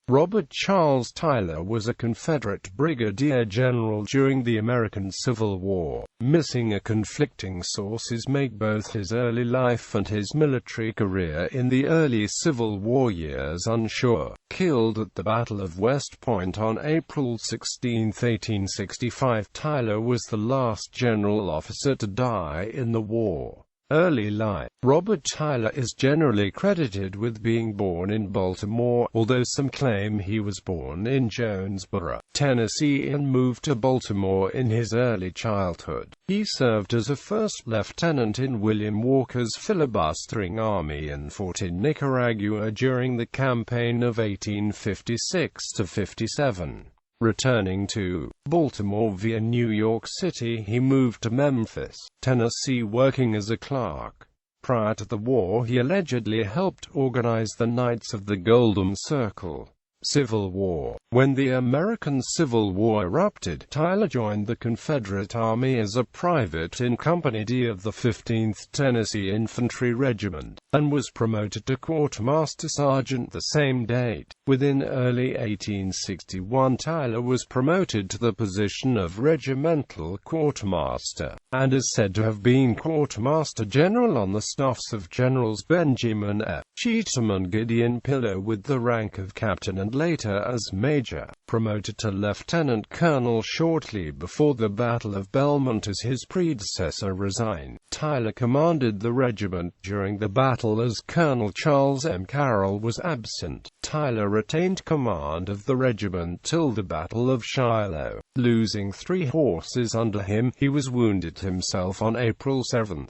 Robert Charles Tyler was a Confederate Brigadier General during the American Civil War. Missing. Conflicting sources make both his early life and his military career in the early Civil War years unsure. Killed at the Battle of West Point on April 16, 1865, Tyler was the last general officer to die in the war. Early life. Robert Tyler is generally credited with being born in Baltimore, although some claim he was born in Jonesboro, Tennessee and moved to Baltimore in his early childhood. He served as a first lieutenant in William Walker's filibustering army and fought in Nicaragua during the campaign of 1856–57. Returning to Baltimore via New York City, he moved to Memphis, Tennessee, working as a clerk. Prior to the war, he allegedly helped organize the Knights of the Golden Circle. Civil War. When the American Civil War erupted, Tyler joined the Confederate Army as a private in Company D of the 15th Tennessee Infantry Regiment, and was promoted to quartermaster sergeant the same date. Within early 1861, Tyler was promoted to the position of regimental quartermaster, and is said to have been quartermaster general on the staffs of Generals Benjamin F. Cheatham and Gideon Pillow, with the rank of captain and later as major. Promoted to lieutenant colonel shortly before the Battle of Belmont as his predecessor resigned, Tyler commanded the regiment during the battle as Colonel Charles M. Carroll was absent. Tyler retained command of the regiment till the Battle of Shiloh. Losing 3 horses under him, he was wounded himself on April 7.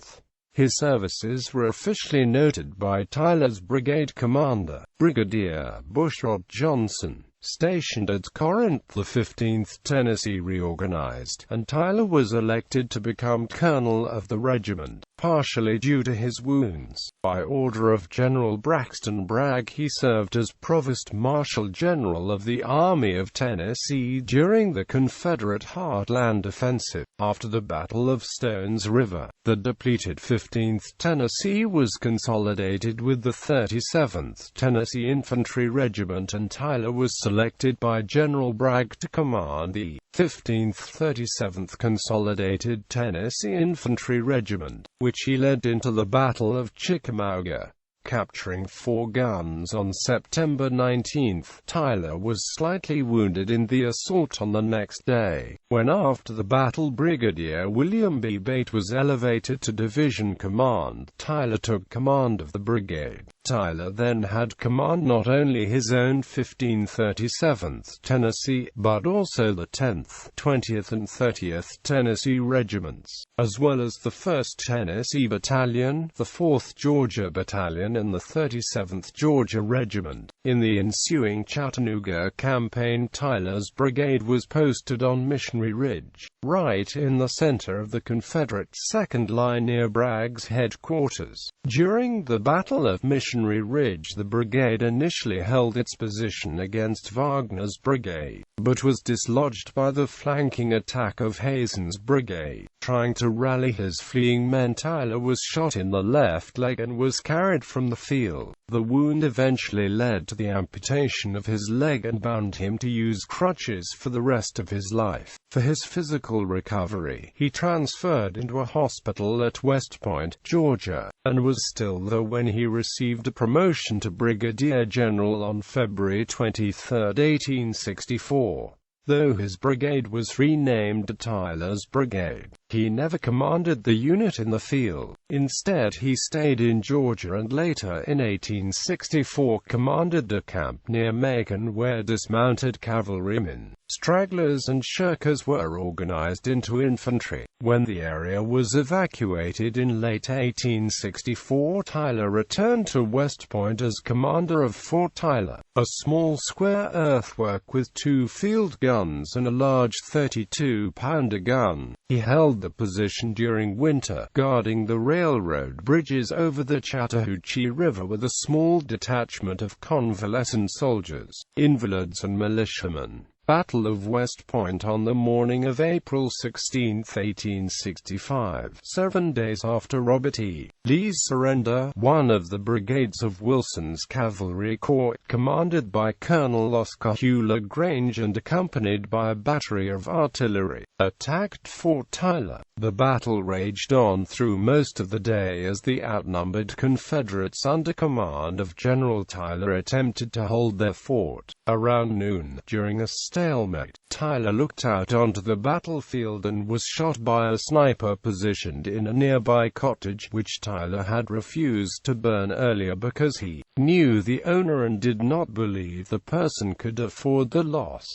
His services were officially noted by Tyler's brigade commander, Brigadier Bushrod Johnson, stationed at Corinth. The 15th Tennessee reorganized, and Tyler was elected to become colonel of the regiment, partially due to his wounds. By order of General Braxton Bragg, he served as Provost Marshal General of the Army of Tennessee during the Confederate Heartland Offensive. After the Battle of Stones River, the depleted 15th Tennessee was consolidated with the 37th Tennessee Infantry Regiment, and Tyler was selected by General Bragg to command the 15th 37th Consolidated Tennessee Infantry Regiment, which he led into the Battle of Chickamauga. Capturing 4 guns on September 19, Tyler was slightly wounded in the assault on the next day, when after the battle Brigadier William B. Bate was elevated to division command. Tyler took command of the brigade. Tyler then had command not only his own 1537th Tennessee, but also the 10th, 20th and 30th Tennessee regiments, as well as the 1st Tennessee Battalion, the 4th Georgia Battalion and the 37th Georgia Regiment. In the ensuing Chattanooga campaign, Tyler's brigade was posted on Missionary Ridge, right in the center of the Confederate second line near Bragg's headquarters. During the Battle of Missionary Ridge, the brigade initially held its position against Wagner's brigade, but was dislodged by the flanking attack of Hazen's brigade. Trying to rally his fleeing men, Tyler was shot in the left leg and was carried from the field. The wound eventually led to the amputation of his leg and bound him to use crutches for the rest of his life. For his physical recovery, he transferred into a hospital at West Point, Georgia, and was still there when he received a promotion to Brigadier General on February 23, 1864. Though his brigade was renamed Tyler's Brigade, he never commanded the unit in the field. Instead, he stayed in Georgia and later in 1864 commanded a camp near Macon where dismounted cavalrymen, stragglers and shirkers were organized into infantry. When the area was evacuated in late 1864, Tyler returned to West Point as commander of Fort Tyler, a small square earthwork with 2 field guns and a large 32-pounder gun. He held the position during winter, guarding the railroad bridges over the Chattahoochee River with a small detachment of convalescent soldiers, invalids and militiamen. Battle of West Point on the morning of April 16, 1865, 7 days after Robert E. Lee's surrender, one of the brigades of Wilson's Cavalry Corps, commanded by Colonel Oscar Hugh LaGrange and accompanied by a battery of artillery, attacked Fort Tyler. The battle raged on through most of the day as the outnumbered Confederates under command of General Tyler attempted to hold their fort. Around noon, during a stalemate, Tyler looked out onto the battlefield and was shot by a sniper positioned in a nearby cottage, which Tyler had refused to burn earlier because he knew the owner and did not believe the person could afford the loss.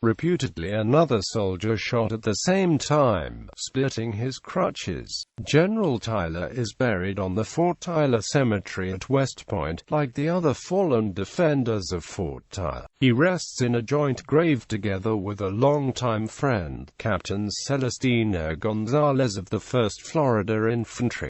Reputedly, another soldier shot at the same time, splitting his crutches. General Tyler is buried on the Fort Tyler Cemetery at West Point, like the other fallen defenders of Fort Tyler. He rests in a joint grave together with a longtime friend, Captain Celestino Gonzalez of the 1st Florida Infantry.